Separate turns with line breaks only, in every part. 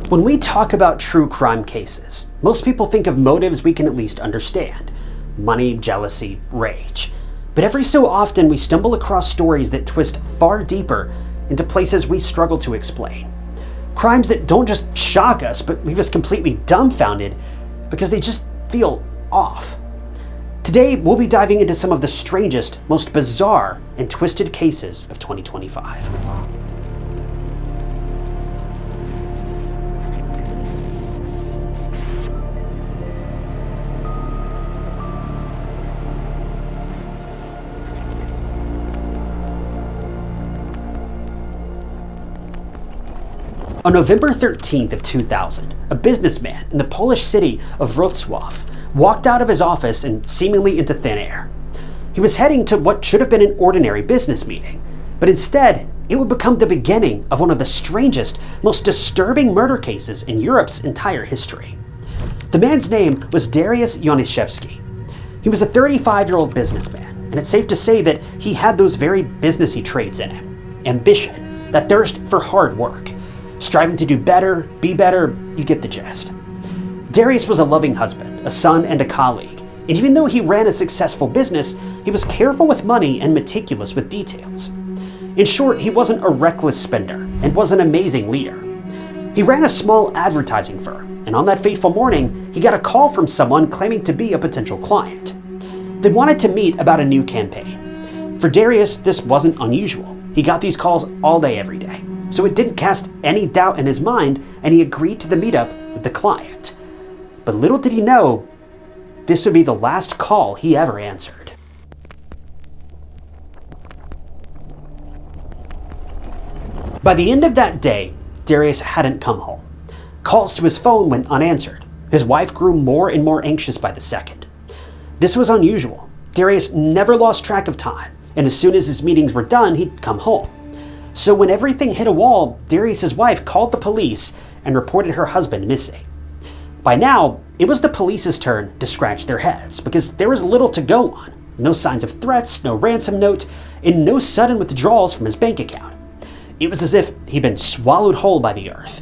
When we talk about true crime cases, most people think of motives we can at least understand: money, jealousy, rage. But every so often we stumble across stories that twist far deeper into places we struggle to explain. Crimes that don't just shock us, but leave us completely dumbfounded because they just feel off. Today, we'll be diving into some of the strangest, most bizarre, and twisted cases of 2025. On November 13th of 2000, a businessman in the Polish city of Wrocław walked out of his office and seemingly into thin air. He was heading to what should have been an ordinary business meeting, but instead, it would become the beginning of one of the strangest, most disturbing murder cases in Europe's entire history. The man's name was Dariusz Janiszewski. He was a 35-year-old businessman, and it's safe to say that he had those very businessy traits in him: ambition, that thirst for hard work, striving to do better, be better, you get the gist. Dariusz was a loving husband, a son, and a colleague, and even though he ran a successful business, he was careful with money and meticulous with details. In short, he wasn't a reckless spender and was an amazing leader. He ran a small advertising firm, and on that fateful morning, he got a call from someone claiming to be a potential client. They wanted to meet about a new campaign. For Dariusz, this wasn't unusual. He got these calls all day, every day. So it didn't cast any doubt in his mind, and he agreed to the meetup with the client. But little did he know, this would be the last call he ever answered. By the end of that day, Dariusz hadn't come home. Calls to his phone went unanswered. His wife grew more and more anxious by the second. This was unusual. Dariusz never lost track of time, and as soon as his meetings were done, he'd come home. So when everything hit a wall, Dariusz's wife called the police and reported her husband missing. By now, it was the police's turn to scratch their heads because there was little to go on. No signs of threats, no ransom note, and no sudden withdrawals from his bank account. It was as if he'd been swallowed whole by the earth.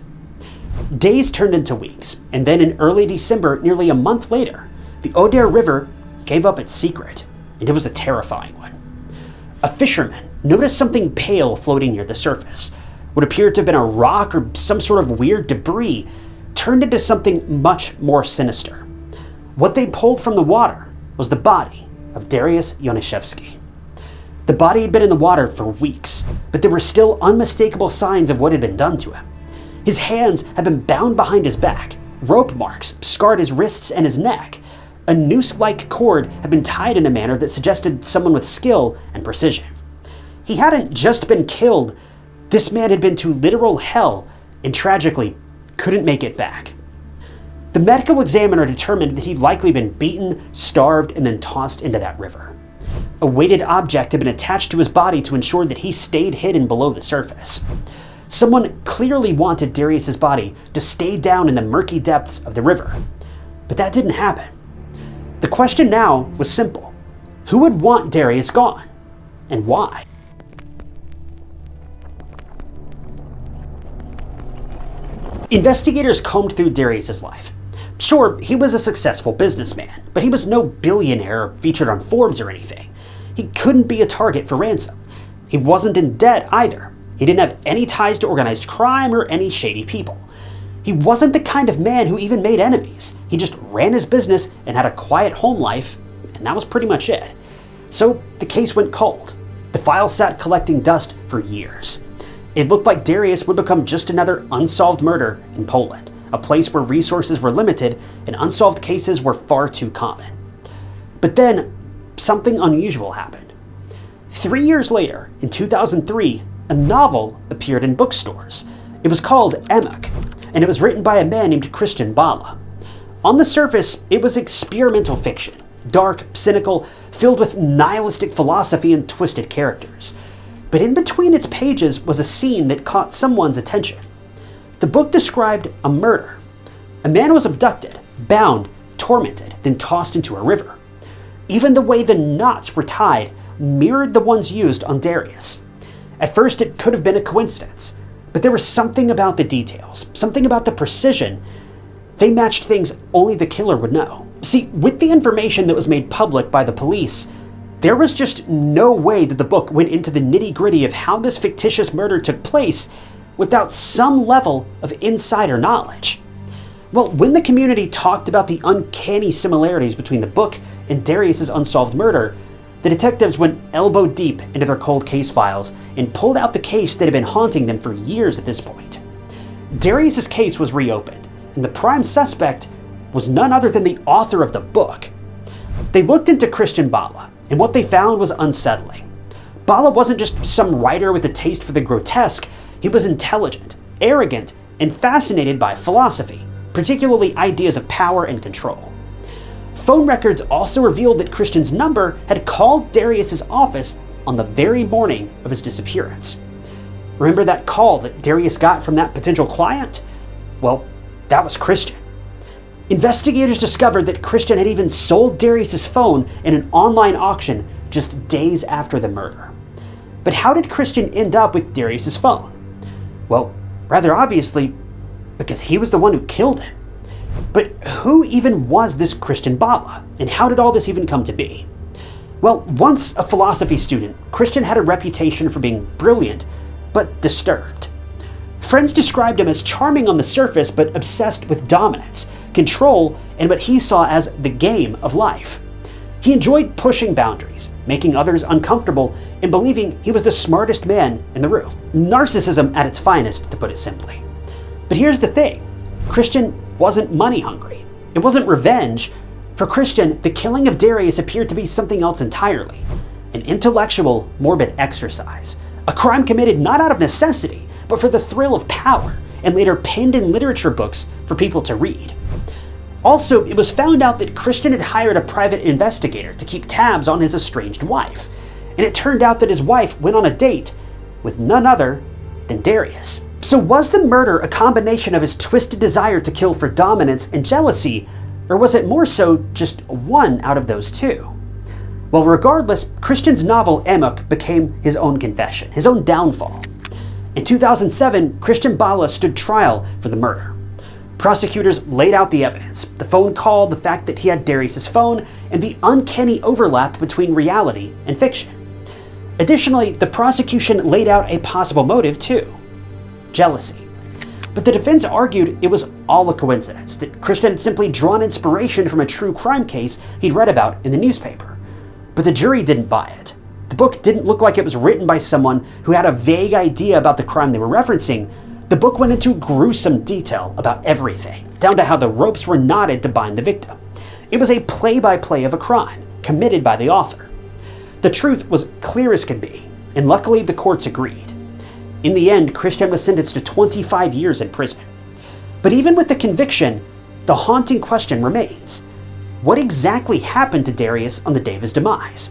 Days turned into weeks, and then in early December, nearly a month later, the Oder River gave up its secret, and it was a terrifying one. A fisherman noticed something pale floating near the surface. What appeared to have been a rock or some sort of weird debris turned into something much more sinister. What they pulled from the water was the body of Dariusz Janiszewski. The body had been in the water for weeks, but there were still unmistakable signs of what had been done to him. His hands had been bound behind his back, rope marks scarred his wrists and his neck. A noose-like cord had been tied in a manner that suggested someone with skill and precision. He hadn't just been killed, this man had been to literal hell and tragically couldn't make it back. The medical examiner determined that he'd likely been beaten, starved, and then tossed into that river. A weighted object had been attached to his body to ensure that he stayed hidden below the surface. Someone clearly wanted Dariusz's body to stay down in the murky depths of the river, but that didn't happen. The question now was simple: who would want Dariusz gone, and why? Investigators combed through Dariusz's life. Sure, he was a successful businessman, but he was no billionaire or featured on Forbes or anything. He couldn't be a target for ransom. He wasn't in debt either. He didn't have any ties to organized crime or any shady people. He wasn't the kind of man who even made enemies. He just ran his business and had a quiet home life, and that was pretty much it. So the case went cold. The file sat collecting dust for years. It looked like Dariusz would become just another unsolved murder in Poland, a place where resources were limited and unsolved cases were far too common. But then, something unusual happened. 3 years later, in 2003, a novel appeared in bookstores. It was called Emok, and it was written by a man named Christian Bala. On the surface, it was experimental fiction, dark, cynical, filled with nihilistic philosophy and twisted characters. But in between its pages was a scene that caught someone's attention. The book described a murder. A man was abducted, bound, tormented, then tossed into a river. Even the way the knots were tied mirrored the ones used on Dariusz. At first, it could have been a coincidence, But there was something about the details, something about the precision. They matched things only the killer would know. See, with the information that was made public by the police, there was just no way that the book went into the nitty-gritty of how this fictitious murder took place without some level of insider knowledge. Well, when the community talked about the uncanny similarities between the book and Dariusz's unsolved murder, the detectives went elbow deep into their cold case files and pulled out the case that had been haunting them for years at this point. Dariusz's case was reopened, and the prime suspect was none other than the author of the book. They looked into Christian Bala, and what they found was unsettling. Bala wasn't just some writer with a taste for the grotesque. He was intelligent, arrogant, and fascinated by philosophy, particularly ideas of power and control. Phone records also revealed that Christian's number had called Dariusz's office on the very morning of his disappearance. Remember that call that Dariusz got from that potential client? Well, that was Christian. Investigators discovered that Christian had even sold Dariusz's phone in an online auction just days after the murder. But how did Christian end up with Dariusz's phone? Well, rather obviously, because he was the one who killed him. But who even was this Christian Bala, and how did all this even come to be? Well, once a philosophy student, Christian had a reputation for being brilliant, but disturbed. Friends described him as charming on the surface, but obsessed with dominance, control, and what he saw as the game of life. He enjoyed pushing boundaries, making others uncomfortable, and believing he was the smartest man in the room. Narcissism at its finest, to put it simply. But here's the thing. Christian wasn't money hungry. It wasn't revenge. For Christian, the killing of Dariusz appeared to be something else entirely. An intellectual, morbid exercise. A crime committed not out of necessity, but for the thrill of power, and later penned in literature books for people to read. Also, it was found out that Christian had hired a private investigator to keep tabs on his estranged wife. And it turned out that his wife went on a date with none other than Dariusz. So was the murder a combination of his twisted desire to kill for dominance and jealousy, or was it more so just one out of those two? Well, regardless, Christian's novel Amok became his own confession, his own downfall. In 2007, Christian Bala stood trial for the murder. Prosecutors laid out the evidence, the phone call, the fact that he had Dariusz's phone, and the uncanny overlap between reality and fiction. Additionally, the prosecution laid out a possible motive too. Jealousy. But the defense argued it was all a coincidence, that Christian had simply drawn inspiration from a true crime case he'd read about in the newspaper. But the jury didn't buy it. The book didn't look like it was written by someone who had a vague idea about the crime they were referencing. The book went into gruesome detail about everything, down to how the ropes were knotted to bind the victim. It was a play-by-play of a crime, committed by the author. The truth was clear as could be, and luckily the courts agreed. In the end, Christian was sentenced to 25 years in prison. But even with the conviction, the haunting question remains. What exactly happened to Dariusz on the day of his demise?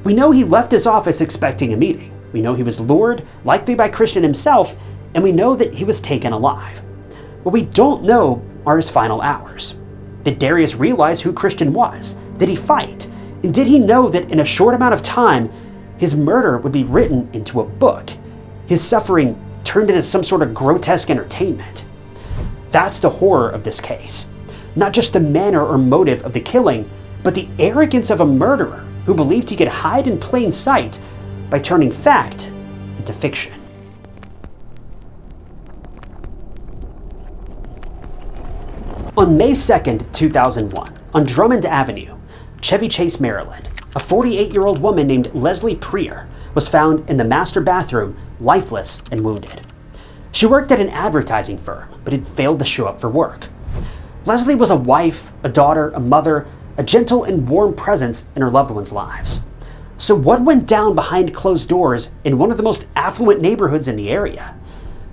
We know he left his office expecting a meeting. We know he was lured, likely by Christian himself, and we know that he was taken alive. What we don't know are his final hours. Did Dariusz realize who Christian was? Did he fight? And did he know that in a short amount of time, his murder would be written into a book? His suffering turned into some sort of grotesque entertainment. That's the horror of this case. Not just the manner or motive of the killing, but the arrogance of a murderer who believed he could hide in plain sight by turning fact into fiction. On May 2nd, 2001, on Drummond Avenue, Chevy Chase, Maryland, a 48-year-old woman named Leslie Prier was found in the master bathroom, lifeless and wounded. She worked at an advertising firm, but had failed to show up for work. Leslie was a wife, a daughter, a mother, a gentle and warm presence in her loved ones' lives. So what went down behind closed doors in one of the most affluent neighborhoods in the area?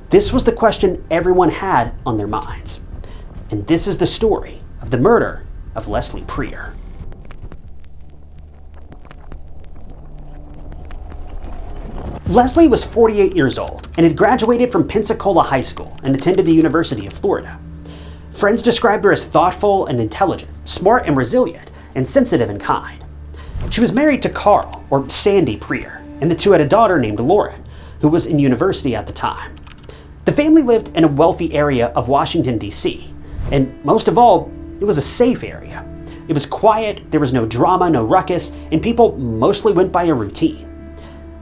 This was the question everyone had on their minds. And this is the story of the murder of Leslie Prier. Leslie was 48 years old and had graduated from Pensacola High School and attended the University of Florida. Friends described her as thoughtful and intelligent, smart and resilient, and sensitive and kind. She was married to Carl, or Sandy Prier, and the two had a daughter named Lauren, who was in university at the time. The The family lived in a wealthy area of Washington, D.C., and most of all, it was a safe area. It was quiet, there was no drama, no ruckus, and people mostly went by a routine.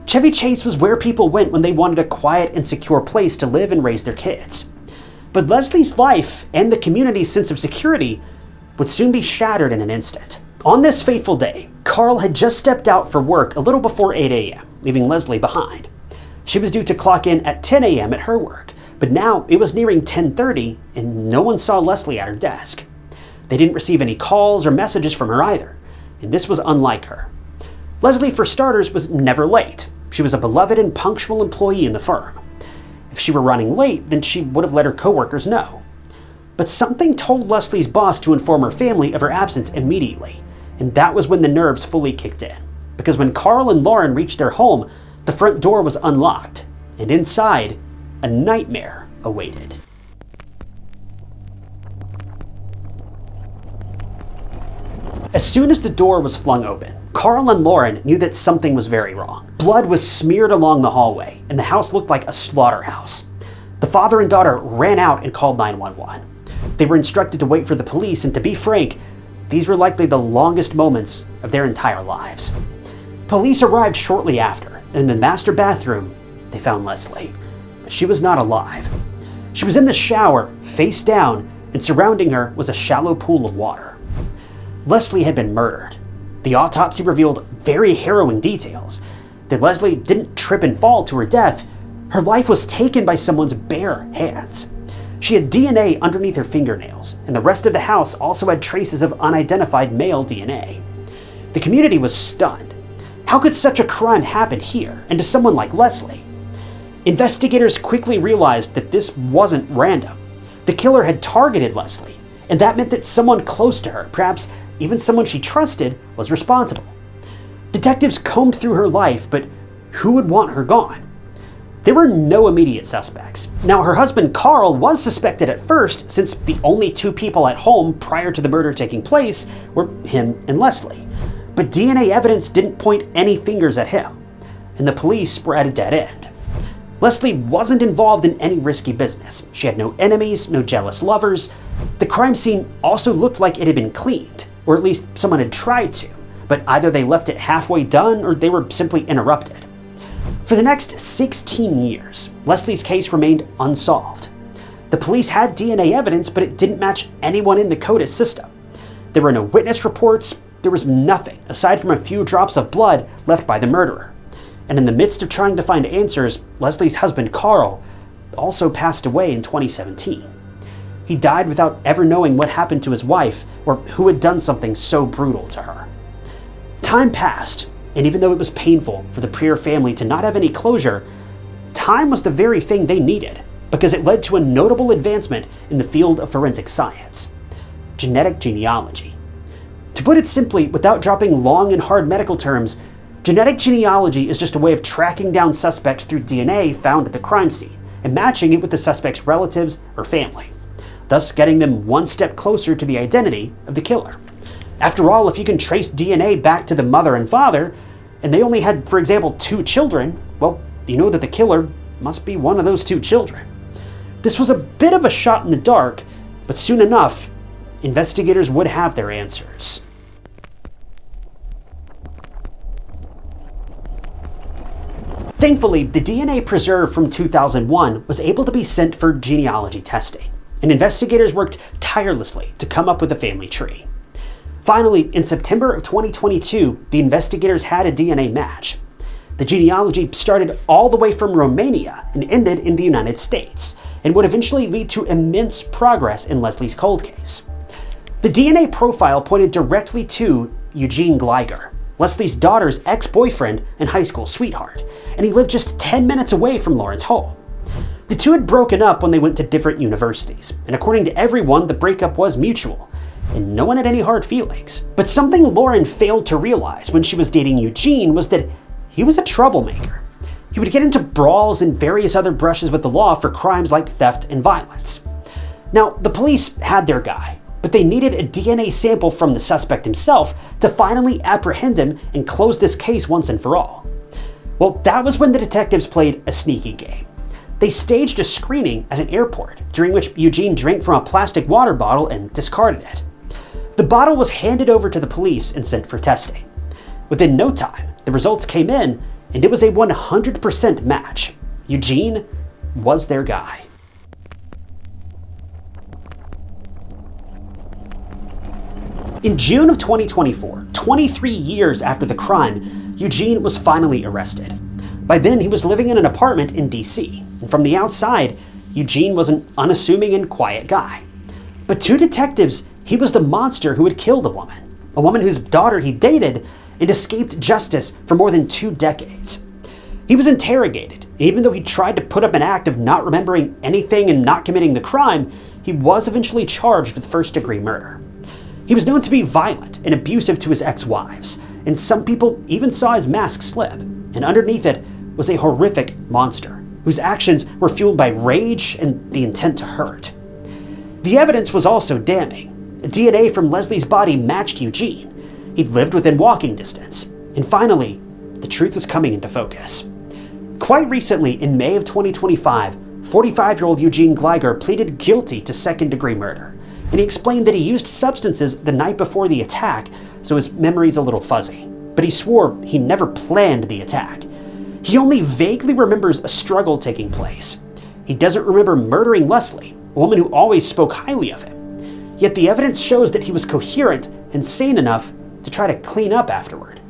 Chevy Chase was where people went when they wanted a quiet and secure place to live and raise their kids. But Leslie's life and the community's sense of security would soon be shattered in an instant. On this fateful day, Carl had just stepped out for work a little before 8 a.m., leaving Leslie behind. She was due to clock in at 10 a.m. at her work, but now it was nearing 10:30 and no one saw Leslie at her desk. They didn't receive any calls or messages from her either, and this was unlike her. Leslie, for starters, was never late. She was a beloved and punctual employee in the firm. If she were running late, then she would have let her coworkers know. But something told Leslie's boss to inform her family of her absence immediately, and that was when the nerves fully kicked in. Because when Carl and Lauren reached their home, the front door was unlocked, and inside, a nightmare awaited. As soon as the door was flung open, Carl and Lauren knew that something was very wrong. Blood was smeared along the hallway, and the house looked like a slaughterhouse. The father and daughter ran out and called 911. They were instructed to wait for the police, and to be frank, these were likely the longest moments of their entire lives. Police arrived shortly after, and in the master bathroom, they found Leslie. But she was not alive. She was in the shower, face down, and surrounding her was a shallow pool of water. Leslie had been murdered. The autopsy revealed very harrowing details. That Leslie didn't trip and fall to her death. Her life was taken by someone's bare hands. She had DNA underneath her fingernails, and the rest of the house also had traces of unidentified male DNA. The community was stunned. How could such a crime happen here, and to someone like Leslie? Investigators quickly realized that this wasn't random. The killer had targeted Leslie, and that meant that someone close to her, perhaps even someone she trusted, was responsible. Detectives combed through her life, but who would want her gone? There were no immediate suspects. Now, her husband Carl was suspected at first, since the only two people at home prior to the murder taking place were him and Leslie. But DNA evidence didn't point any fingers at him, and the police were at a dead end. Leslie wasn't involved in any risky business. She had no enemies, no jealous lovers. The crime scene also looked like it had been cleaned, or at least someone had tried to, but either they left it halfway done or they were simply interrupted. For the next 16 years, Leslie's case remained unsolved. The police had DNA evidence, but it didn't match anyone in the CODIS system. There were no witness reports. There was nothing aside from a few drops of blood left by the murderer. And in the midst of trying to find answers, Leslie's husband Carl also passed away in 2017. He died without ever knowing what happened to his wife or who had done something so brutal to her. Time passed, and even though it was painful for the Prieur family to not have any closure, time was the very thing they needed, because it led to a notable advancement in the field of forensic science: genetic genealogy. To put it simply, without dropping long and hard medical terms, genetic genealogy is just a way of tracking down suspects through DNA found at the crime scene and matching it with the suspect's relatives or family, thus getting them one step closer to the identity of the killer. After all, if you can trace DNA back to the mother and father, and they only had, for example, 2 children, well, you know that the killer must be one of those 2 children. This was a bit of a shot in the dark, but soon enough, investigators would have their answers. Thankfully, the DNA preserved from 2001 was able to be sent for genealogy testing, and investigators worked tirelessly to come up with a family tree. Finally, in September of 2022, the investigators had a DNA match. The genealogy started all the way from Romania and ended in the United States, and would eventually lead to immense progress in Leslie's cold case. The DNA profile pointed directly to Eugene Gligar, Leslie's daughter's ex-boyfriend and high school sweetheart, and he lived just 10 minutes away from Lauren's home. The two had broken up when they went to different universities, and according to everyone, the breakup was mutual, and no one had any hard feelings. But something Lauren failed to realize when she was dating Eugene was that he was a troublemaker. He would get into brawls and various other brushes with the law for crimes like theft and violence. Now, the police had their guy, but they needed a DNA sample from the suspect himself to finally apprehend him and close this case once and for all. Well, that was when the detectives played a sneaky game. They staged a screening at an airport, during which Eugene drank from a plastic water bottle and discarded it. The bottle was handed over to the police and sent for testing. Within no time, the results came in, and it was a 100% match. Eugene was their guy. In June of 2024, 23 years after the crime, Eugene was finally arrested. By then, he was living in an apartment in DC, and from the outside, Eugene was an unassuming and quiet guy. But to detectives, he was the monster who had killed a woman whose daughter he dated, and escaped justice for more than 2 decades. He was interrogated, and even though he tried to put up an act of not remembering anything and not committing the crime, he was eventually charged with first-degree murder. He was known to be violent and abusive to his ex-wives, and some people even saw his mask slip, and underneath it was a horrific monster, whose actions were fueled by rage and the intent to hurt. The evidence was also damning. DNA from Leslie's body matched Eugene. He'd lived within walking distance. And finally, the truth was coming into focus. Quite recently, in May of 2025, 45-year-old Eugene Gricar pleaded guilty to second-degree murder, and he explained that he used substances the night before the attack, so his memory's a little fuzzy. But he swore he never planned the attack. He only vaguely remembers a struggle taking place. He doesn't remember murdering Leslie, a woman who always spoke highly of him. Yet the evidence shows that he was coherent and sane enough to try to clean up afterward.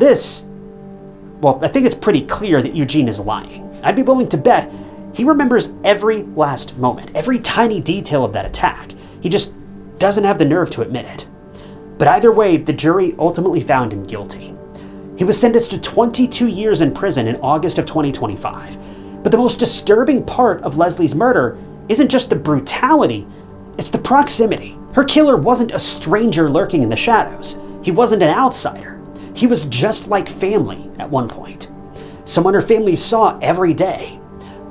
I think it's pretty clear that Eugene is lying. I'd be willing to bet he remembers every last moment, every tiny detail of that attack. He just doesn't have the nerve to admit it. But either way, the jury ultimately found him guilty. He was sentenced to 22 years in prison in August of 2025. But the most disturbing part of Leslie's murder isn't just the brutality, it's the proximity. Her killer wasn't a stranger lurking in the shadows. He wasn't an outsider. He was just like family at one point. Someone her family saw every day.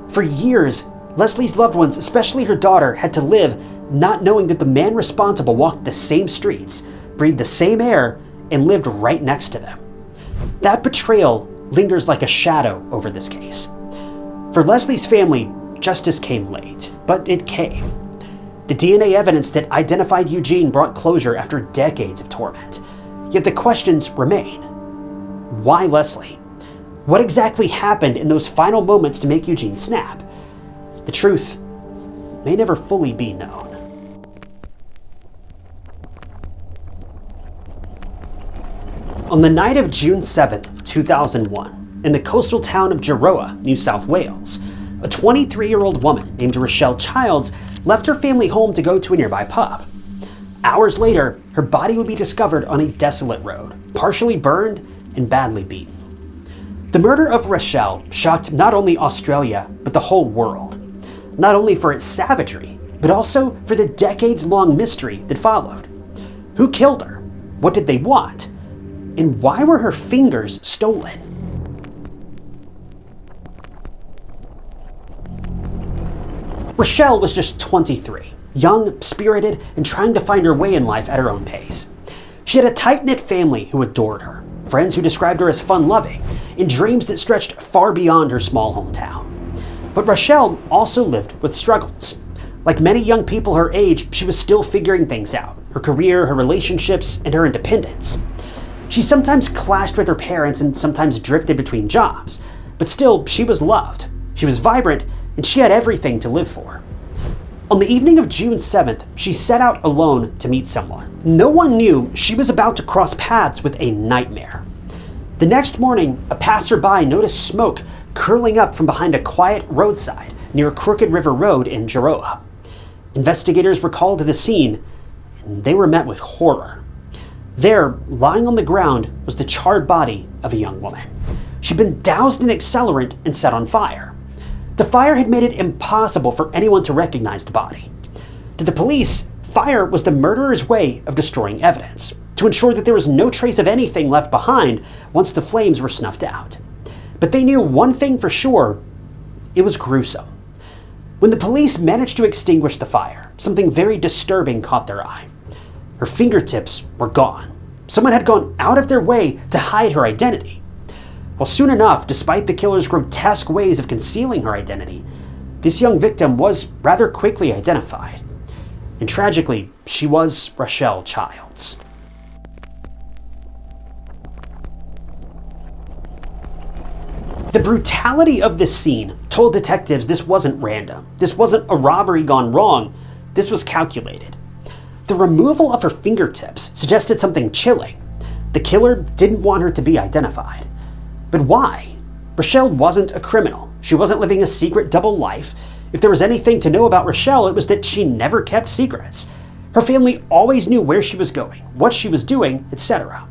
For years, Leslie's loved ones, especially her daughter, had to live not knowing that the man responsible walked the same streets, breathed the same air, and lived right next to them. That betrayal lingers like a shadow over this case. For Leslie's family, justice came late, but it came. The DNA evidence that identified Eugene brought closure after decades of torment. Yet the questions remain. Why Leslie? What exactly happened in those final moments to make Eugene snap? The truth may never fully be known. On the night of June 7th, 2001, in the coastal town of Jiroa, New South Wales, a 23-year-old woman named Rachelle Childs left her family home to go to a nearby pub. Hours later, her body would be discovered on a desolate road, partially burned and badly beaten. The murder of Rachelle shocked not only Australia, but the whole world. Not only for its savagery, but also for the decades-long mystery that followed. Who killed her? What did they want? And why were her fingers stolen? Rachelle was just 23, young, spirited, and trying to find her way in life at her own pace. She had a tight-knit family who adored her, friends who described her as fun-loving, and dreams that stretched far beyond her small hometown. But Rachelle also lived with struggles. Like many young people her age, she was still figuring things out, her career, her relationships, and her independence. She sometimes clashed with her parents and sometimes drifted between jobs, but still, she was loved. She was vibrant, and she had everything to live for. On the evening of June 7th, she set out alone to meet someone. No one knew she was about to cross paths with a nightmare. The next morning, a passerby noticed smoke curling up from behind a quiet roadside near Crooked River Road in Jiroa. Investigators were called to the scene, and they were met with horror. There, lying on the ground, was the charred body of a young woman. She'd been doused in accelerant and set on fire. The fire had made it impossible for anyone to recognize the body. To the police, fire was the murderer's way of destroying evidence, to ensure that there was no trace of anything left behind once the flames were snuffed out. But they knew one thing for sure: it was gruesome. When the police managed to extinguish the fire, something very disturbing caught their eye. Her fingertips were gone. Someone had gone out of their way to hide her identity. Well, soon enough, despite the killer's grotesque ways of concealing her identity, this young victim was rather quickly identified. And tragically, she was Rachelle Childs. The brutality of this scene told detectives this wasn't random. This wasn't a robbery gone wrong. This was calculated. The removal of her fingertips suggested something chilling. The killer didn't want her to be identified. But why? Rachelle wasn't a criminal. She wasn't living a secret double life. If there was anything to know about Rachelle, it was that she never kept secrets. Her family always knew where she was going, what she was doing, etc.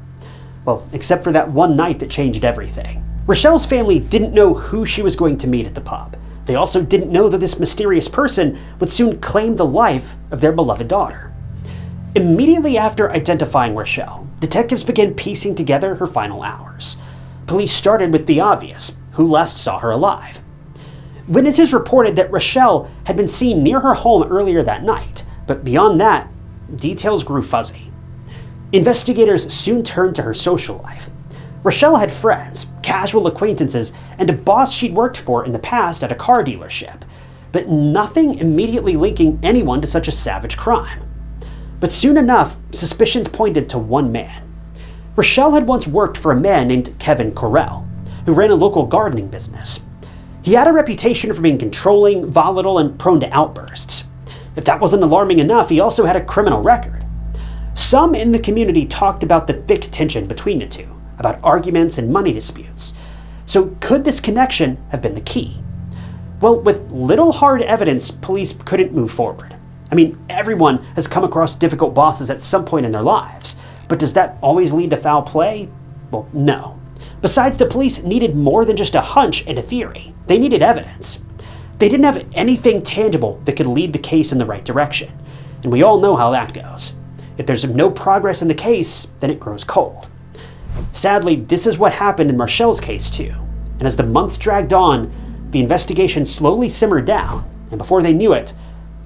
Well, except for that one night that changed everything. Rachelle's family didn't know who she was going to meet at the pub. They also didn't know that this mysterious person would soon claim the life of their beloved daughter. Immediately after identifying Rachelle, detectives began piecing together her final hours. Police started with the obvious: who last saw her alive? Witnesses reported that Rachelle had been seen near her home earlier that night, but beyond that, details grew fuzzy. Investigators soon turned to her social life. Rachelle had friends, casual acquaintances, and a boss she'd worked for in the past at a car dealership, but nothing immediately linking anyone to such a savage crime. But soon enough, suspicions pointed to one man. Rachelle had once worked for a man named Kevin Correll, who ran a local gardening business. He had a reputation for being controlling, volatile, and prone to outbursts. If that wasn't alarming enough, he also had a criminal record. Some in the community talked about the thick tension between the two, about arguments and money disputes. So could this connection have been the key? Well, with little hard evidence, police couldn't move forward. I mean, everyone has come across difficult bosses at some point in their lives, but does that always lead to foul play? Well, no. Besides, the police needed more than just a hunch and a theory. They needed evidence. They didn't have anything tangible that could lead the case in the right direction, and we all know how that goes. If there's no progress in the case, then it grows cold. Sadly, this is what happened in Rachelle's case too, and as the months dragged on, the investigation slowly simmered down, and before they knew it,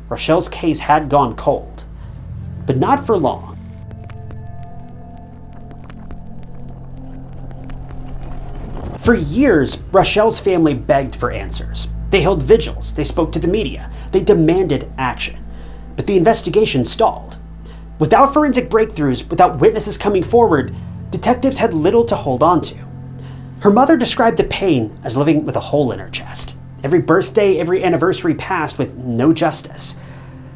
Rachelle's case had gone cold. But not for long. For years, Rachelle's family begged for answers. They held vigils, they spoke to the media, they demanded action. But the investigation stalled. Without forensic breakthroughs, without witnesses coming forward, detectives had little to hold on to. Her mother described the pain as living with a hole in her chest. Every birthday, every anniversary passed with no justice.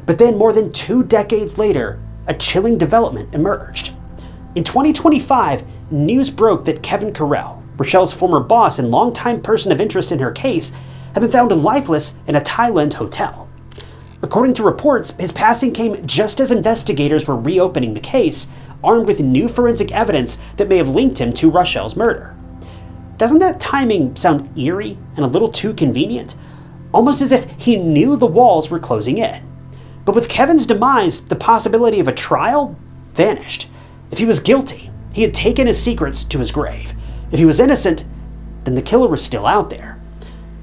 But then, more than 2 decades later, a chilling development emerged. In 2025, news broke that Kevin Correll, Rachelle's former boss and longtime person of interest in her case, had been found lifeless in a Thailand hotel. According to reports, his passing came just as investigators were reopening the case, armed with new forensic evidence that may have linked him to Rachelle's murder. Doesn't that timing sound eerie and a little too convenient? Almost as if he knew the walls were closing in. But with Kevin's demise, the possibility of a trial vanished. If he was guilty, he had taken his secrets to his grave. If he was innocent, then the killer was still out there.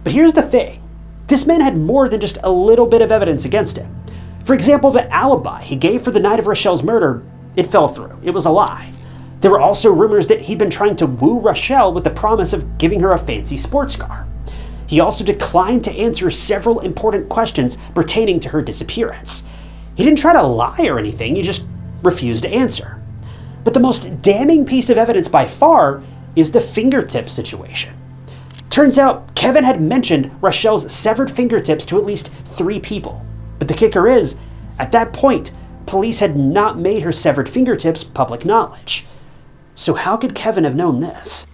But here's the thing. This man had more than just a little bit of evidence against him. For example, the alibi he gave for the night of Rachelle's murder, it fell through. It was a lie. There were also rumors that he'd been trying to woo Rachelle with the promise of giving her a fancy sports car. He also declined to answer several important questions pertaining to her disappearance. He didn't try to lie or anything, he just refused to answer. But the most damning piece of evidence by far is the fingertip situation. Turns out Kevin had mentioned Rachelle's severed fingertips to at least 3 people. But the kicker is, at that point, police had not made her severed fingertips public knowledge. So how could Kevin have known this?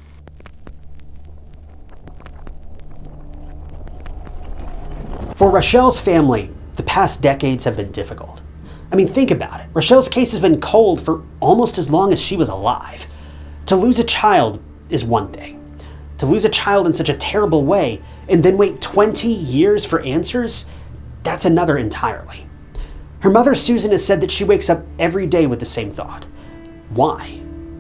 For Rachelle's family, the past decades have been difficult. I mean, think about it. Rachelle's case has been cold for almost as long as she was alive. To lose a child is one thing. To lose a child in such a terrible way and then wait 20 years for answers, that's another entirely. Her mother, Susan, has said that she wakes up every day with the same thought. Why?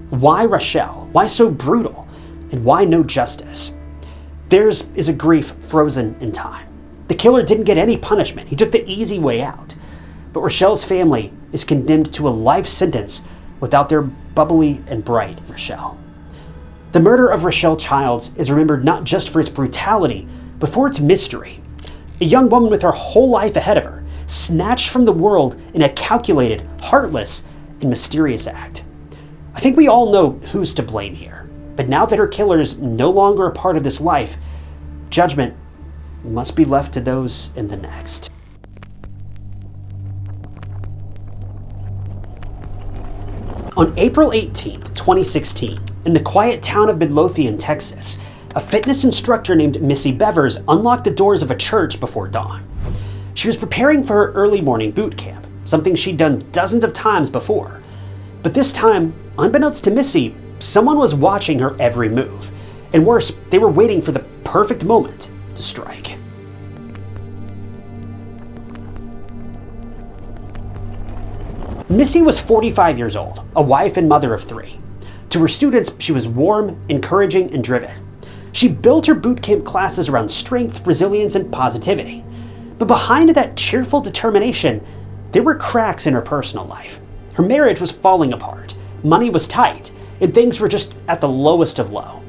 Why Rachelle? Why so brutal? And why no justice? Theirs is a grief frozen in time. The killer didn't get any punishment. He took the easy way out. But Rachelle's family is condemned to a life sentence without their bubbly and bright Rachelle. The murder of Rachelle Childs is remembered not just for its brutality, but for its mystery. A young woman with her whole life ahead of her, snatched from the world in a calculated, heartless, and mysterious act. I think we all know who's to blame here, but now that her killer is no longer a part of this life, judgment must be left to those in the next. On April 18, 2016, in the quiet town of Midlothian, Texas, a fitness instructor named Missy Bevers unlocked the doors of a church before dawn. She was preparing for her early morning boot camp, something she'd done dozens of times before. But this time, unbeknownst to Missy, someone was watching her every move. And worse, they were waiting for the perfect moment to strike. Missy was 45 years old, a wife and mother of 3. To her students, she was warm, encouraging, and driven. She built her boot camp classes around strength, resilience, and positivity. But behind that cheerful determination, there were cracks in her personal life. Her marriage was falling apart, money was tight, and things were just at the lowest of low.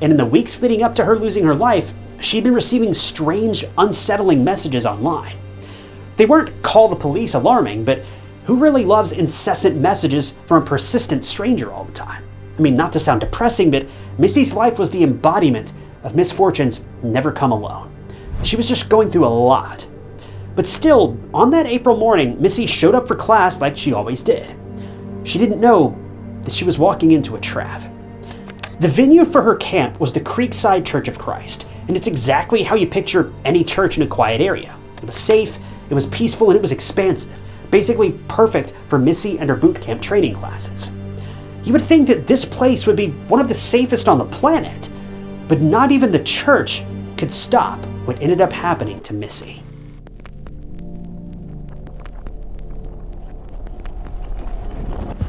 And in the weeks leading up to her losing her life, she'd been receiving strange, unsettling messages online. They weren't call the police alarming, but who really loves incessant messages from a persistent stranger all the time? I mean, not to sound depressing, but Missy's life was the embodiment of misfortunes never come alone. She was just going through a lot. But still, on that April morning, Missy showed up for class like she always did. She didn't know that she was walking into a trap. The venue for her camp was the Creekside Church of Christ, and it's exactly how you picture any church in a quiet area. It was safe, it was peaceful, and it was expansive. Basically perfect for Missy and her boot camp training classes. You would think that this place would be one of the safest on the planet, but not even the church could stop what ended up happening to Missy.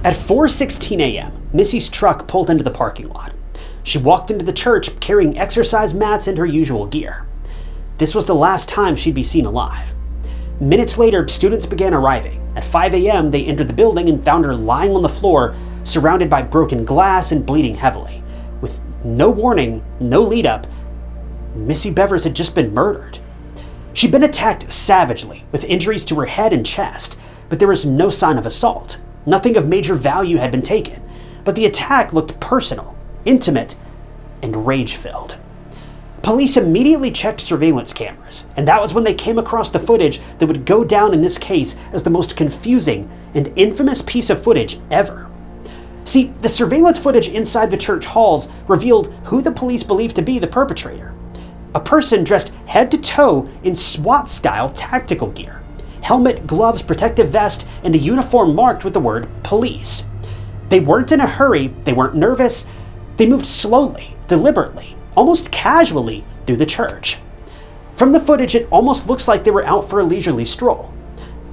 At 4:16 a.m., Missy's truck pulled into the parking lot. She walked into the church carrying exercise mats and her usual gear. This was the last time she'd be seen alive. Minutes later, students began arriving. At 5 a.m., they entered the building and found her lying on the floor, surrounded by broken glass and bleeding heavily. With no warning, no lead-up, Missy Bevers had just been murdered. She'd been attacked savagely, with injuries to her head and chest, but there was no sign of assault. Nothing of major value had been taken, but the attack looked personal, intimate, and rage-filled. Police immediately checked surveillance cameras, and that was when they came across the footage that would go down in this case as the most confusing and infamous piece of footage ever. See, the surveillance footage inside the church halls revealed who the police believed to be the perpetrator. A person dressed head to toe in SWAT-style tactical gear. Helmet, gloves, protective vest, and a uniform marked with the word police. They weren't in a hurry, they weren't nervous, they moved slowly, deliberately, almost casually through the church. From the footage, it almost looks like they were out for a leisurely stroll.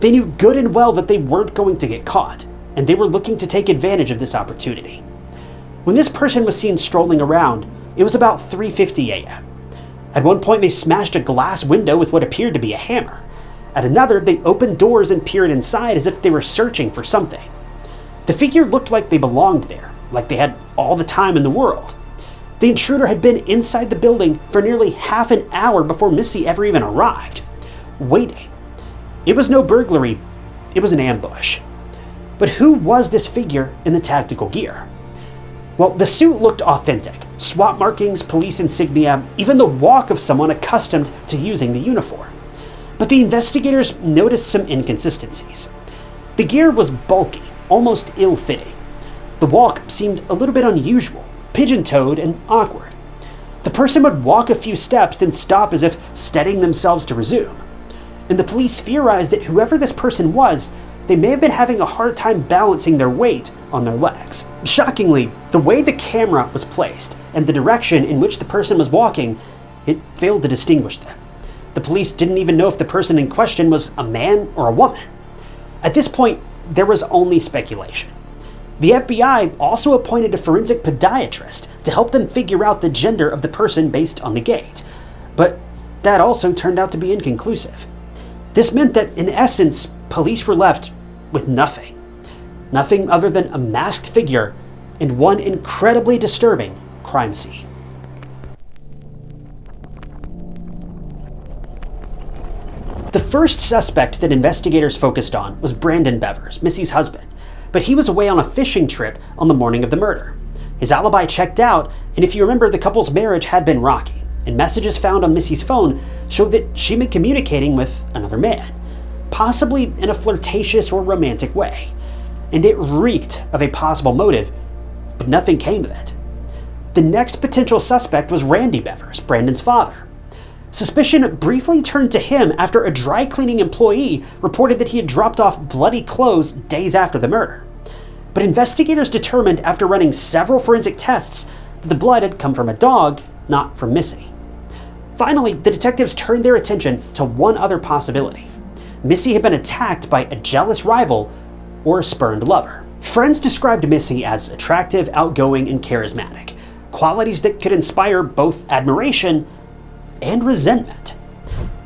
They knew good and well that they weren't going to get caught, and they were looking to take advantage of this opportunity. When this person was seen strolling around, it was about 3:50 a.m. At one point, they smashed a glass window with what appeared to be a hammer. At another, they opened doors and peered inside as if they were searching for something. The figure looked like they belonged there, like they had all the time in the world. The intruder had been inside the building for nearly half an hour before Missy ever even arrived, waiting. It was no burglary, it was an ambush. But who was this figure in the tactical gear? Well, the suit looked authentic. SWAT markings, police insignia, even the walk of someone accustomed to using the uniform. But the investigators noticed some inconsistencies. The gear was bulky, almost ill-fitting. The walk seemed a little bit unusual, pigeon-toed and awkward. The person would walk a few steps, then stop as if steadying themselves to resume. And the police theorized that whoever this person was, they may have been having a hard time balancing their weight on their legs. Shockingly, the way the camera was placed and the direction in which the person was walking, it failed to distinguish them. The police didn't even know if the person in question was a man or a woman. At this point, there was only speculation. The FBI also appointed a forensic podiatrist to help them figure out the gender of the person based on the gait. But that also turned out to be inconclusive. This meant that, in essence, police were left with nothing. Nothing other than a masked figure and one incredibly disturbing crime scene. The first suspect that investigators focused on was Brandon Bevers, Missy's husband, but he was away on a fishing trip on the morning of the murder. His alibi checked out, and if you remember, the couple's marriage had been rocky, and messages found on Missy's phone showed that she'd been communicating with another man, possibly in a flirtatious or romantic way, and it reeked of a possible motive, but nothing came of it. The next potential suspect was Randy Bevers, Brandon's father. Suspicion briefly turned to him after a dry cleaning employee reported that he had dropped off bloody clothes days after the murder. But investigators determined after running several forensic tests that the blood had come from a dog, not from Missy. Finally, the detectives turned their attention to one other possibility. Missy had been attacked by a jealous rival or a spurned lover. Friends described Missy as attractive, outgoing, and charismatic, qualities that could inspire both admiration and resentment.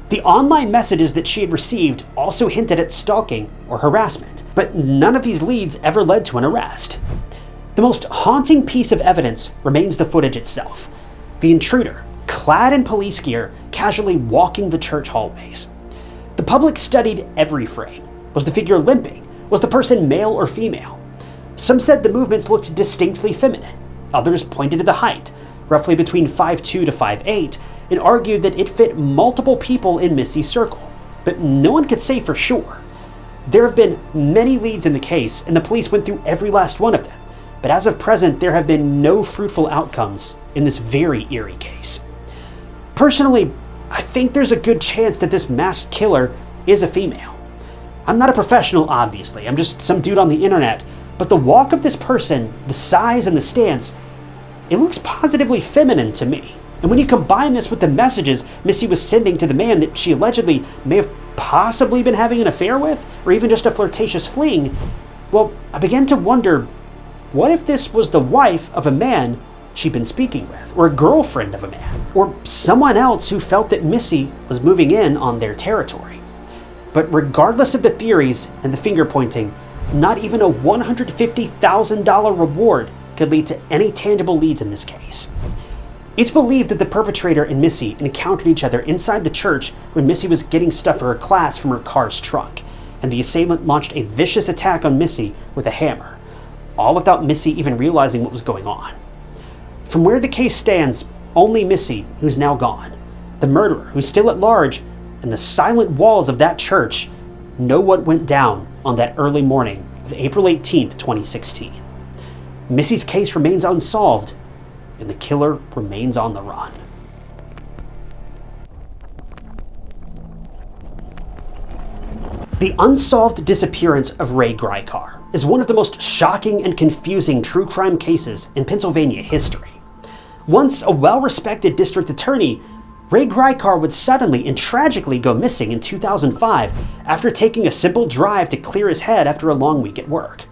The online messages that she had received also hinted at stalking or harassment, but none of these leads ever led to an arrest. The most haunting piece of evidence remains the footage itself. The intruder, clad in police gear, casually walking the church hallways. The public studied every frame. Was the figure limping? Was the person male or female? Some said the movements looked distinctly feminine. Others pointed to the height, roughly between 5'2" to 5'8", and argued that it fit multiple people in Missy's circle, but no one could say for sure. There have been many leads in the case, and the police went through every last one of them, but as of present, there have been no fruitful outcomes in this very eerie case. Personally, I think there's a good chance that this masked killer is a female. I'm not a professional, obviously, I'm just some dude on the internet, but the walk of this person, the size and the stance, it looks positively feminine to me. And when you combine this with the messages Missy was sending to the man that she allegedly may have possibly been having an affair with, or even just a flirtatious fling, well, I began to wonder, what if this was the wife of a man she'd been speaking with, or a girlfriend of a man, or someone else who felt that Missy was moving in on their territory? But regardless of the theories and the finger pointing, not even a $150,000 reward could lead to any tangible leads in this case. It's believed that the perpetrator and Missy encountered each other inside the church when Missy was getting stuff for her class from her car's trunk, and the assailant launched a vicious attack on Missy with a hammer, all without Missy even realizing what was going on. From where the case stands, only Missy, who's now gone, the murderer who's still at large, and the silent walls of that church know what went down on that early morning of April 18th, 2016. Missy's case remains unsolved, and the killer remains on the run. The unsolved disappearance of Ray Gricar is one of the most shocking and confusing true crime cases in Pennsylvania history. Once a well-respected district attorney, Ray Gricar would suddenly and tragically go missing in 2005 after taking a simple drive to clear his head after a long week at work.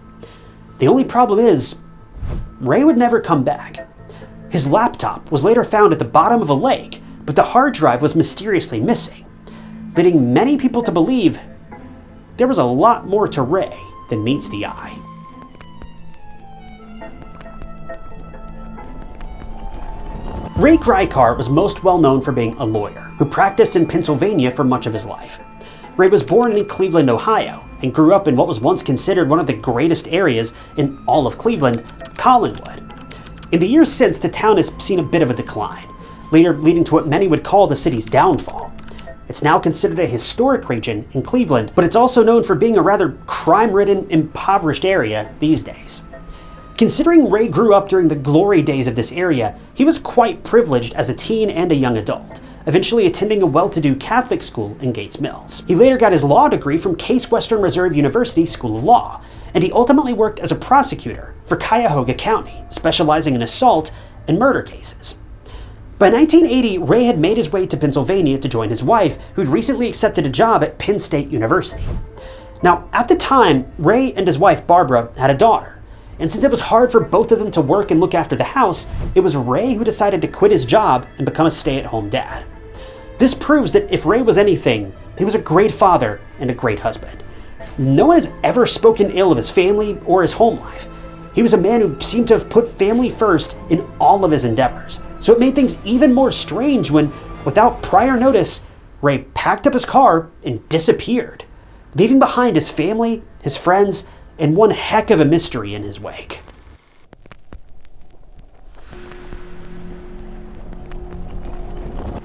The only problem is, Ray would never come back. His laptop was later found at the bottom of a lake, but the hard drive was mysteriously missing, leading many people to believe there was a lot more to Ray than meets the eye. Ray Gricar was most well known for being a lawyer who practiced in Pennsylvania for much of his life. Ray was born in Cleveland, Ohio, and grew up in what was once considered one of the greatest areas in all of Cleveland, Collinwood. In the years since, the town has seen a bit of a decline, later leading to what many would call the city's downfall. It's now considered a historic region in Cleveland, but it's also known for being a rather crime-ridden, impoverished area these days. Considering Ray grew up during the glory days of this area, he was quite privileged as a teen and a young adult, eventually attending a well-to-do Catholic school in Gates Mills. He later got his law degree from Case Western Reserve University School of Law, and he ultimately worked as a prosecutor for Cuyahoga County, specializing in assault and murder cases. By 1980, Ray had made his way to Pennsylvania to join his wife, who'd recently accepted a job at Penn State University. Now, at the time, Ray and his wife Barbara had a daughter, and since it was hard for both of them to work and look after the house, it was Ray who decided to quit his job and become a stay-at-home dad. This proves that if Ray was anything, he was a great father and a great husband. No one has ever spoken ill of his family or his home life, He was a man who seemed to have put family first in all of his endeavors, so it made things even more strange when, without prior notice, Ray packed up his car and disappeared, leaving behind his family, his friends, and one heck of a mystery in his wake.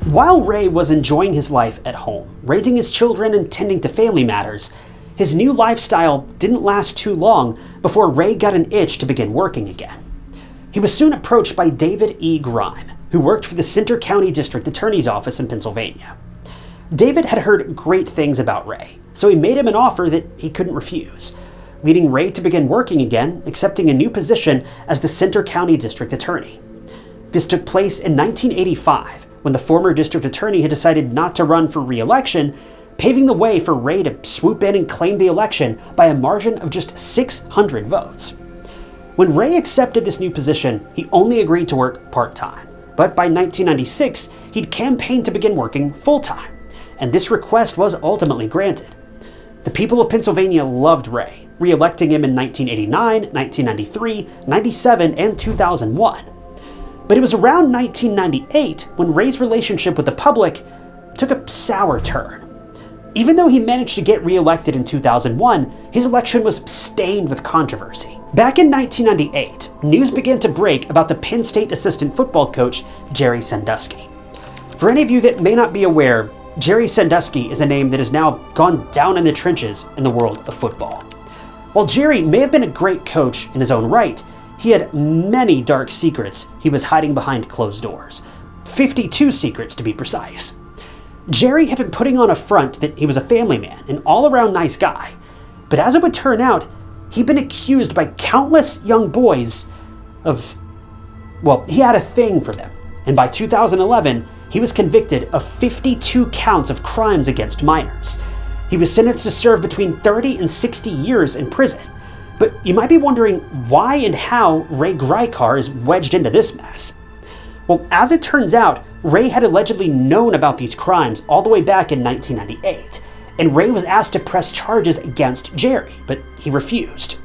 While Ray was enjoying his life at home, raising his children and tending to family matters, his new lifestyle didn't last too long before Ray got an itch to begin working again. He was soon approached by David E. Grime, who worked for the Centre County District Attorney's Office in Pennsylvania. David had heard great things about Ray, so he made him an offer that he couldn't refuse, leading Ray to begin working again, accepting a new position as the Centre County District Attorney. This took place in 1985, when the former district attorney had decided not to run for re-election, paving the way for Ray to swoop in and claim the election by a margin of just 600 votes. When Ray accepted this new position, he only agreed to work part-time, but by 1996, he'd campaigned to begin working full-time, and this request was ultimately granted. The people of Pennsylvania loved Ray, re-electing him in 1989, 1993, 97, and 2001. But it was around 1998 when Ray's relationship with the public took a sour turn. Even though he managed to get re-elected in 2001, his election was stained with controversy. Back in 1998, news began to break about the Penn State assistant football coach, Jerry Sandusky. For any of you that may not be aware, Jerry Sandusky is a name that has now gone down in the trenches in the world of football. While Jerry may have been a great coach in his own right, he had many dark secrets he was hiding behind closed doors. 52 secrets to be precise. Jerry had been putting on a front that he was a family man, an all-around nice guy. But as it would turn out, he'd been accused by countless young boys of, well, he had a thing for them. And by 2011, he was convicted of 52 counts of crimes against minors. He was sentenced to serve between 30 and 60 years in prison. But you might be wondering why and how Ray Gricar is wedged into this mess. Well, as it turns out, Ray had allegedly known about these crimes all the way back in 1998, and Ray was asked to press charges against Jerry, but he refused.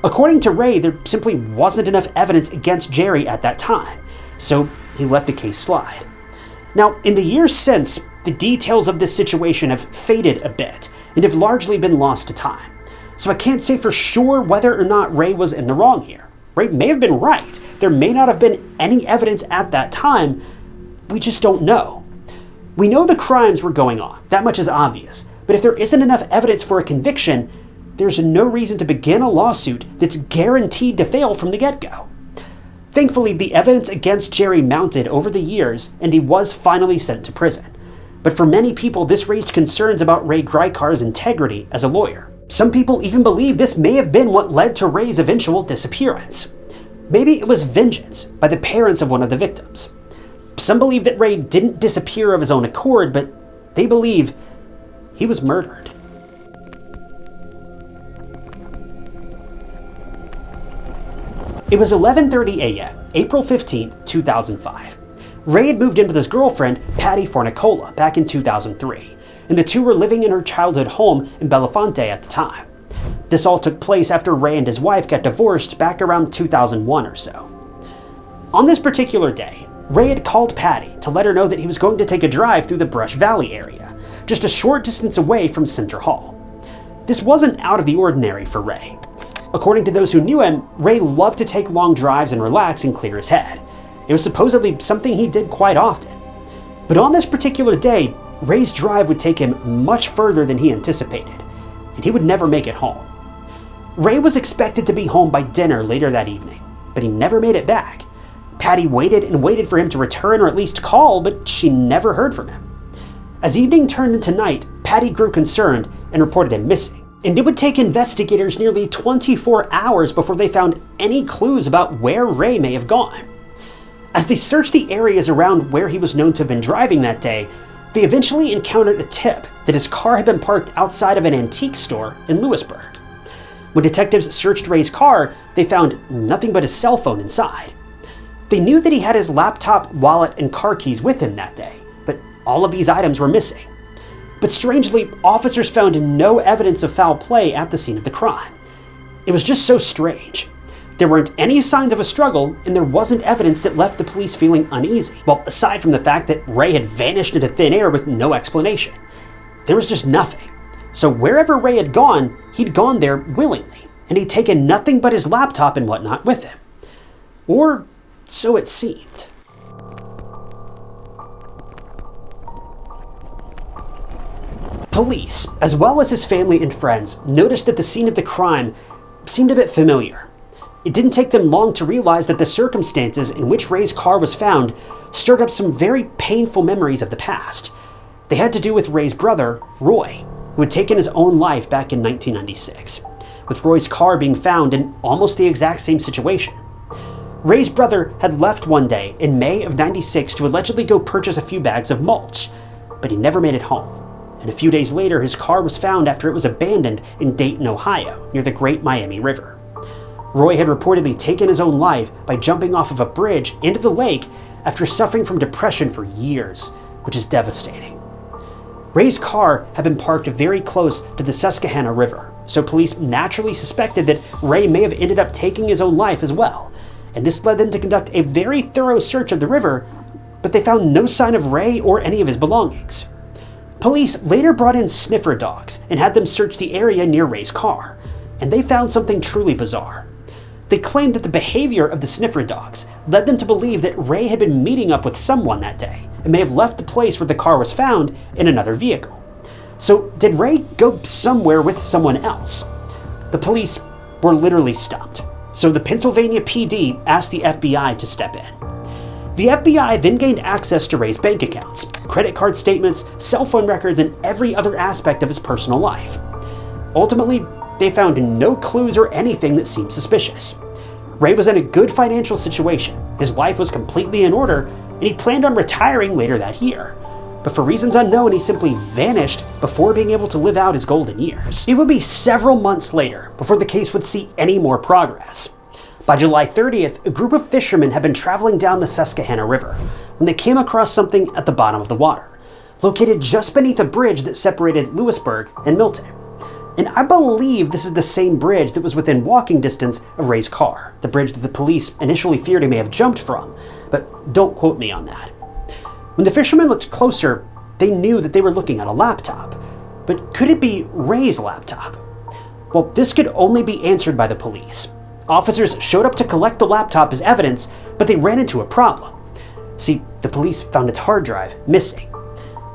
According to Ray, there simply wasn't enough evidence against Jerry at that time, so he let the case slide. Now, in the years since, the details of this situation have faded a bit and have largely been lost to time. So I can't say for sure whether or not Ray was in the wrong here. Ray may have been right. There may not have been any evidence at that time. We just don't know. We know the crimes were going on. That much is obvious. But if there isn't enough evidence for a conviction, there's no reason to begin a lawsuit that's guaranteed to fail from the get-go. Thankfully, the evidence against Jerry mounted over the years, and he was finally sent to prison. But for many people, this raised concerns about Ray Gricar's integrity as a lawyer. Some people even believe this may have been what led to Ray's eventual disappearance. Maybe it was vengeance by the parents of one of the victims. Some believe that Ray didn't disappear of his own accord, but they believe he was murdered. It was 11:30 a.m., April 15, 2005. Ray had moved in with his girlfriend, Patty Fornicola, back in 2003. And the two were living in her childhood home in Belafonte at the time. This all took place after Ray and his wife got divorced back around 2001 or so. On this particular day, Ray had called Patty to let her know that he was going to take a drive through the Brush Valley area, just a short distance away from Center Hall. This wasn't out of the ordinary for Ray. According to those who knew him, Ray loved to take long drives and relax and clear his head. It was supposedly something he did quite often. But on this particular day, Ray's drive would take him much further than he anticipated, and he would never make it home. Ray was expected to be home by dinner later that evening, but he never made it back. Patty waited and waited for him to return or at least call, but she never heard from him. As evening turned into night, Patty grew concerned and reported him missing. And it would take investigators nearly 24 hours before they found any clues about where Ray may have gone. As they searched the areas around where he was known to have been driving that day, they eventually encountered a tip that his car had been parked outside of an antique store in Lewisburg. When detectives searched Ray's car, they found nothing but his cell phone inside. They knew that he had his laptop, wallet, and car keys with him that day, but all of these items were missing. But strangely, officers found no evidence of foul play at the scene of the crime. It was just so strange. There weren't any signs of a struggle, and there wasn't evidence that left the police feeling uneasy. Well, aside from the fact that Ray had vanished into thin air with no explanation. There was just nothing. So wherever Ray had gone, he'd gone there willingly, and he'd taken nothing but his laptop and whatnot with him. Or so it seemed. Police, as well as his family and friends, noticed that the scene of the crime seemed a bit familiar. It didn't take them long to realize that the circumstances in which Ray's car was found stirred up some very painful memories of the past. They had to do with Ray's brother, Roy, who had taken his own life back in 1996, with Roy's car being found in almost the exact same situation. Ray's brother had left one day in May of '96 to allegedly go purchase a few bags of mulch, but he never made it home. And a few days later, his car was found after it was abandoned in Dayton, Ohio, near the Great Miami River. Roy had reportedly taken his own life by jumping off of a bridge into the lake after suffering from depression for years, which is devastating. Ray's car had been parked very close to the Susquehanna River, so police naturally suspected that Ray may have ended up taking his own life as well, and this led them to conduct a very thorough search of the river, but they found no sign of Ray or any of his belongings. Police later brought in sniffer dogs and had them search the area near Ray's car, and they found something truly bizarre. They claimed that the behavior of the sniffer dogs led them to believe that Ray had been meeting up with someone that day and may have left the place where the car was found in another vehicle. So did Ray go somewhere with someone else? The police were literally stumped, so the Pennsylvania PD asked the FBI to step in. The FBI then gained access to Ray's bank accounts, credit card statements, cell phone records, and every other aspect of his personal life. Ultimately, they found no clues or anything that seemed suspicious. Ray was in a good financial situation, his life was completely in order, and he planned on retiring later that year. But for reasons unknown, he simply vanished before being able to live out his golden years. It would be several months later before the case would see any more progress. By July 30th, a group of fishermen had been traveling down the Susquehanna River when they came across something at the bottom of the water, located just beneath a bridge that separated Lewisburg and Milton. And I believe this is the same bridge that was within walking distance of Ray's car, the bridge that the police initially feared he may have jumped from, but don't quote me on that. When the fishermen looked closer, they knew that they were looking at a laptop. But could it be Ray's laptop? Well, this could only be answered by the police. Officers showed up to collect the laptop as evidence, but they ran into a problem. See, the police found its hard drive missing.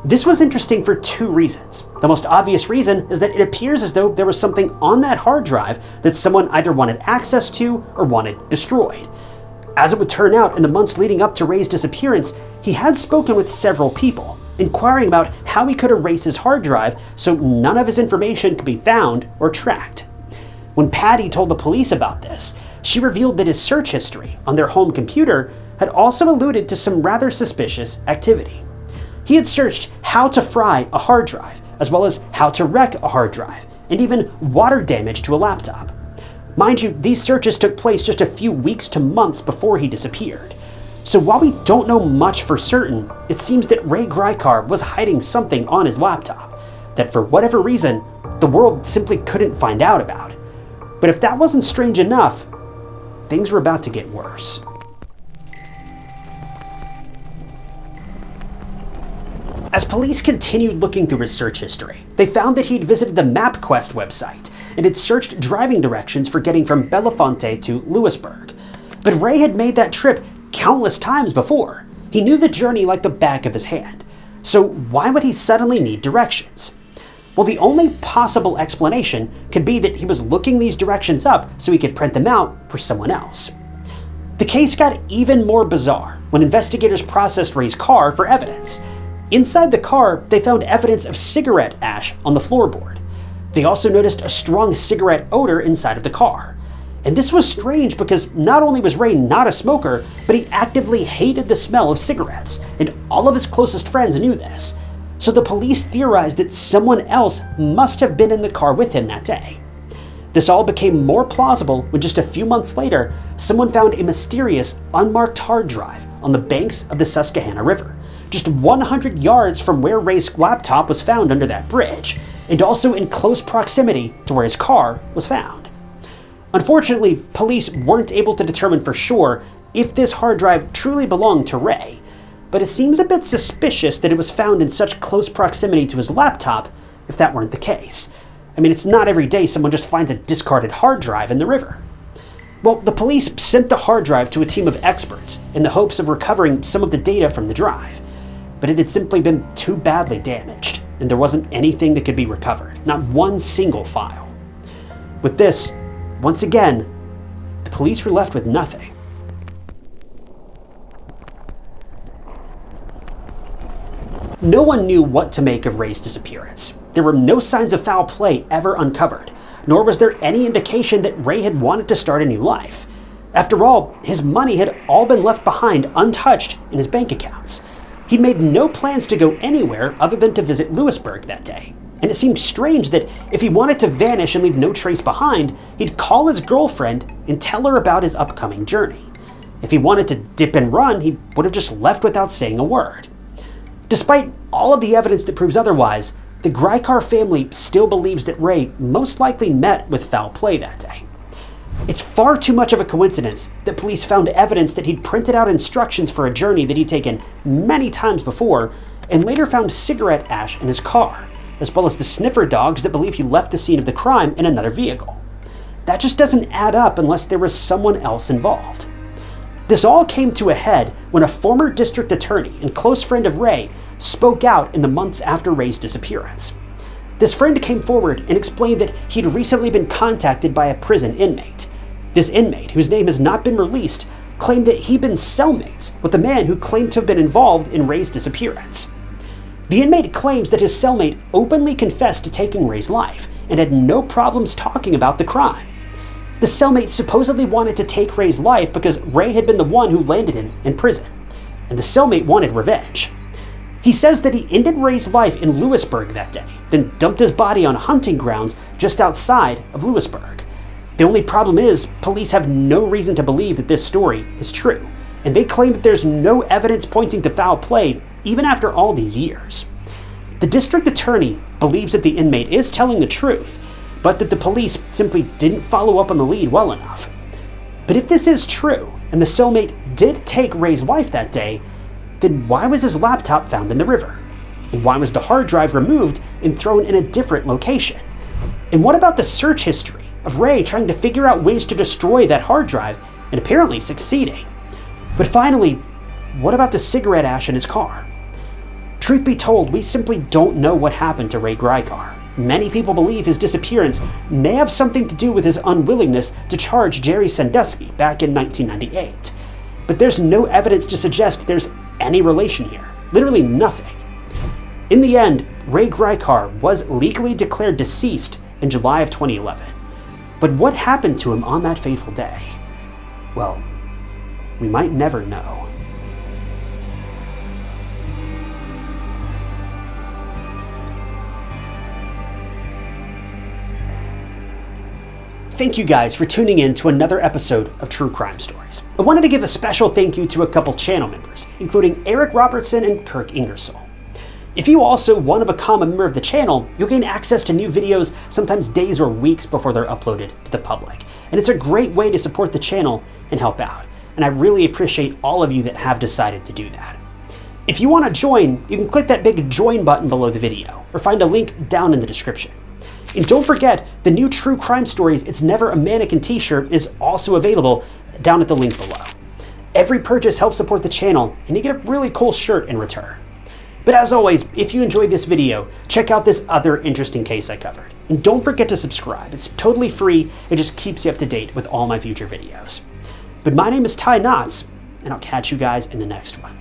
This was interesting for two reasons. The most obvious reason is that it appears as though there was something on that hard drive that someone either wanted access to or wanted destroyed. As it would turn out, in the months leading up to Ray's disappearance, he had spoken with several people, inquiring about how he could erase his hard drive so none of his information could be found or tracked. When Patty told the police about this, she revealed that his search history on their home computer had also alluded to some rather suspicious activity. He had searched how to fry a hard drive, as well as how to wreck a hard drive, and even water damage to a laptop. Mind you, these searches took place just a few weeks to months before he disappeared. So while we don't know much for certain, it seems that Ray Gricar was hiding something on his laptop that for whatever reason, the world simply couldn't find out about. But if that wasn't strange enough, things were about to get worse. As police continued looking through his search history, they found that he'd visited the MapQuest website and had searched driving directions for getting from Bellefonte to Lewisburg. But Ray had made that trip countless times before. He knew the journey like the back of his hand. So why would he suddenly need directions? Well, the only possible explanation could be that he was looking these directions up so he could print them out for someone else. The case got even more bizarre when investigators processed Ray's car for evidence. Inside the car, they found evidence of cigarette ash on the floorboard. They also noticed a strong cigarette odor inside of the car. And this was strange because not only was Ray not a smoker, but he actively hated the smell of cigarettes, and all of his closest friends knew this. So the police theorized that someone else must have been in the car with him that day. This all became more plausible when just a few months later, someone found a mysterious, unmarked hard drive on the banks of the Susquehanna River, just 100 yards from where Ray's laptop was found under that bridge, and also in close proximity to where his car was found. Unfortunately, police weren't able to determine for sure if this hard drive truly belonged to Ray, but it seems a bit suspicious that it was found in such close proximity to his laptop if that weren't the case. I mean, it's not every day someone just finds a discarded hard drive in the river. Well, the police sent the hard drive to a team of experts in the hopes of recovering some of the data from the drive, but it had simply been too badly damaged, and there wasn't anything that could be recovered, not one single file. With this, once again, the police were left with nothing. No one knew what to make of Ray's disappearance. There were no signs of foul play ever uncovered, nor was there any indication that Ray had wanted to start a new life. After all, his money had all been left behind untouched in his bank accounts. He'd made no plans to go anywhere other than to visit Lewisburg that day, and it seemed strange that if he wanted to vanish and leave no trace behind, he'd call his girlfriend and tell her about his upcoming journey. If he wanted to dip and run, he would have just left without saying a word. Despite all of the evidence that proves otherwise, the Gricar family still believes that Ray most likely met with foul play that day. It's far too much of a coincidence that police found evidence that he'd printed out instructions for a journey that he'd taken many times before, and later found cigarette ash in his car, as well as the sniffer dogs that believe he left the scene of the crime in another vehicle. That just doesn't add up unless there was someone else involved. This all came to a head when a former district attorney and close friend of Ray spoke out in the months after Ray's disappearance. This friend came forward and explained that he'd recently been contacted by a prison inmate. This inmate, whose name has not been released, claimed that he'd been cellmates with the man who claimed to have been involved in Ray's disappearance. The inmate claims that his cellmate openly confessed to taking Ray's life and had no problems talking about the crime. The cellmate supposedly wanted to take Ray's life because Ray had been the one who landed him in prison, and the cellmate wanted revenge. He says that he ended Ray's life in Lewisburg that day, then dumped his body on hunting grounds just outside of Lewisburg. The only problem is, police have no reason to believe that this story is true, and they claim that there's no evidence pointing to foul play even after all these years. The district attorney believes that the inmate is telling the truth, but that the police simply didn't follow up on the lead well enough. But if this is true, and the cellmate did take Ray's life that day, then why was his laptop found in the river? And why was the hard drive removed and thrown in a different location? And what about the search history of Ray trying to figure out ways to destroy that hard drive and apparently succeeding? But finally, what about the cigarette ash in his car? Truth be told, we simply don't know what happened to Ray Gricar. Many people believe his disappearance may have something to do with his unwillingness to charge Dariusz Janiszewski back in 1998. But there's no evidence to suggest there's any relation here. Literally nothing. In the end, Ray Gricar was legally declared deceased in July of 2011. But what happened to him on that fateful day? Well, we might never know. Thank you guys for tuning in to another episode of True Crime Stories. I wanted to give a special thank you to a couple channel members, including Eric Robertson and Kirk Ingersoll. If you also want to become a member of the channel, you'll gain access to new videos sometimes days or weeks before they're uploaded to the public. And it's a great way to support the channel and help out. And I really appreciate all of you that have decided to do that. If you want to join, you can click that big join button below the video, or find a link down in the description. And don't forget, the new True Crime Stories It's Never a Mannequin t-shirt is also available down at the link below. Every purchase helps support the channel, and you get a really cool shirt in return. But as always, if you enjoyed this video, check out this other interesting case I covered. And don't forget to subscribe. It's totally free. It just keeps you up to date with all my future videos. But my name is Ty Knotts, and I'll catch you guys in the next one.